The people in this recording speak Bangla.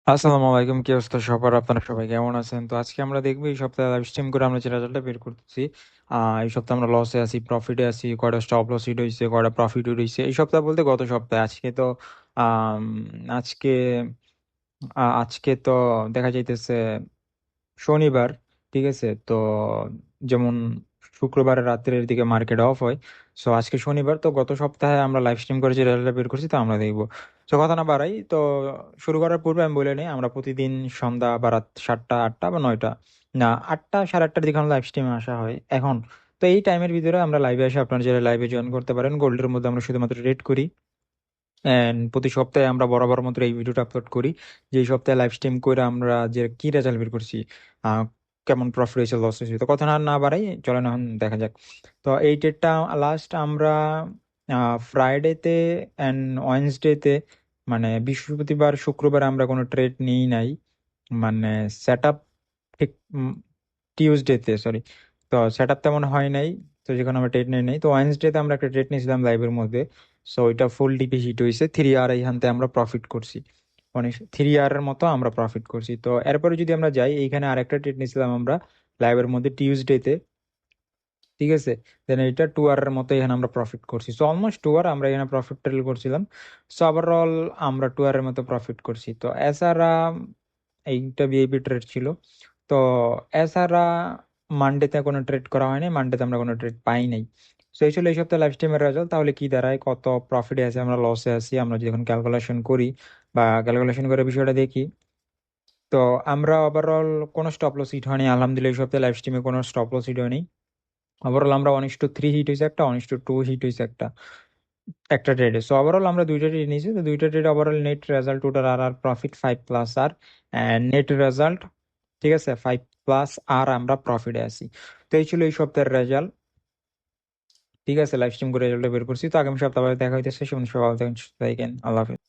আসসালামু আলাইকুম, কি অবস্থা সবার? আপনারা সবাই কেমন আছেন? তো আজকে আমরা দেখবো এই সপ্তাহে লাইভ স্ট্রিম করে আমরা যে রেজাল্টটা বের করতেছি। এই সপ্তাহে আমরা লসে আছি, প্রফিটে আছি, কয়টা স্টপ লস হিট হয়েছে, কয়টা প্রফিট হয়েছে। এই সপ্তাহ বলতে গত সপ্তাহে। আজকে তো আম, আজকে আজকে তো দেখা যাইতেছে শনিবার। ঠিক আছে, তো যেমন শুক্রবারের রাত্রের দিকে মার্কেট অফ হয়। সো আজকে শনিবার, তো গত সপ্তাহে আমরা লাইভ স্ট্রিম করেছি, রেজাল্ট বের করছি, তো আমরা দেখবো। তো কথা না বাড়াই, তো শুরু করার পূর্বে আমি বলে নিই, আমরা প্রতিদিন সন্ধ্যা বা রাত 7টা 8টা বা 9টা, না 8টা 8:30টার দিকে লাইভ স্ট্রিমে আসা হয় এখন। তো এই টাইমের ভিতরে আমরা লাইভে এসে আপনারা যারা লাইভে জয়েন করতে পারেন। গোল্ডের মধ্যে আমরা শুধুমাত্র রেড করি, এন্ড প্রতি সপ্তাহে আমরা বরাবর মতো এই ভিডিওটা আপলোড করি, যে এই সপ্তাহে লাইভ স্ট্রিম করে আমরা যে কি রেজাল্ট বের করছি, আহ, কেমন প্রফিট হয়েছে, লস হয়েছে। তো কথা না না বাড়াই, চলেন এখন দেখা যাক। তো এই ডেটটা লাস্ট আমরা ফ্রাইডেতে অ্যান্ড ওয়েনসডেতে, মানে বৃহস্পতিবার শুক্রবার আমরা কোনো ট্রেড নিই নাই। মানে সেট আপ ঠিক টিউসডেতে, সরি, তো সেট আপ তেমন হয় নাই। তো যেখানে আমরা ট্রেড নেই নাই, তো ওয়েনসডেতে আমরা একটা ট্রেড নিয়েছিলাম লাইভের মধ্যে। সো ওইটা ফুল ডিপি হিট হয়েছে 3 আর, এইখানতে আমরা প্রফিট করছি, মানে 3 আর এর মতো আমরা প্রফিট করছি। তো এরপরে যদি আমরা যাই, এইখানে আরেকটা ট্রেড নিয়েছিলাম আমরা লাইভের মধ্যে টিউসডেতে। ঠিক আছে, দেন এটা 2 আর এর মতো এখানে আমরা প্রফিট করছি। সো অলমোস্ট 2 আর আমরা এখানে প্রফিট টেল করছিলাম। সো ওভারঅল আমরা 2 আর এর মতো প্রফিট করছি। তো এছাড়া এইটা ভিআইপি ট্রেড ছিল। তো এছাড়া মানডেতে কোনো ট্রেড করা হয়নি, মানডেতে আমরা কোনো ট্রেড পাই নাই। তো এই ছিল এই সপ্তাহে লাইভ স্ট্রিমের রেজাল্ট। তাহলে কি দাঁড়ায়, কত প্রফিটে আছে, আমরা লসে আছি, আমরা যখন ক্যালকুলেশন করি বা ক্যালকুলেশন করে বিষয়টা দেখি। তো আমরা ওভারঅল কোনো স্টপ লস হিট হয়নি, আলহামদুলিল্লাহ। এই সপ্তাহে লাইভ স্ট্রিমে কোনো স্টপ লস হিট হয়নি। ওভারঅল আমরা 1:3 হিট হয়েছে একটা, 1:2 হিট হয়েছে একটা একটা ট্রেডে। সো ওভারঅল আমরা দুইটা ট্রেড নিয়েছি, তো দুইটা trade overall net result total আর আর profit 5+R, and net result, ঠিক আছে, 5+R, আমরা প্রফিটে আছি। তো এই ছিল এই সপ্তাহের রেজাল্ট। ঠিক আছে, লাইভ স্ট্রিম করে রেজাল্ট বের করছি। তো আগামী সপ্তাহে আবার দেখা হইতেছে। সে সবাই ভালো থাকেন, সুস্থ থাকেন। আল্লাহ হাফেজ।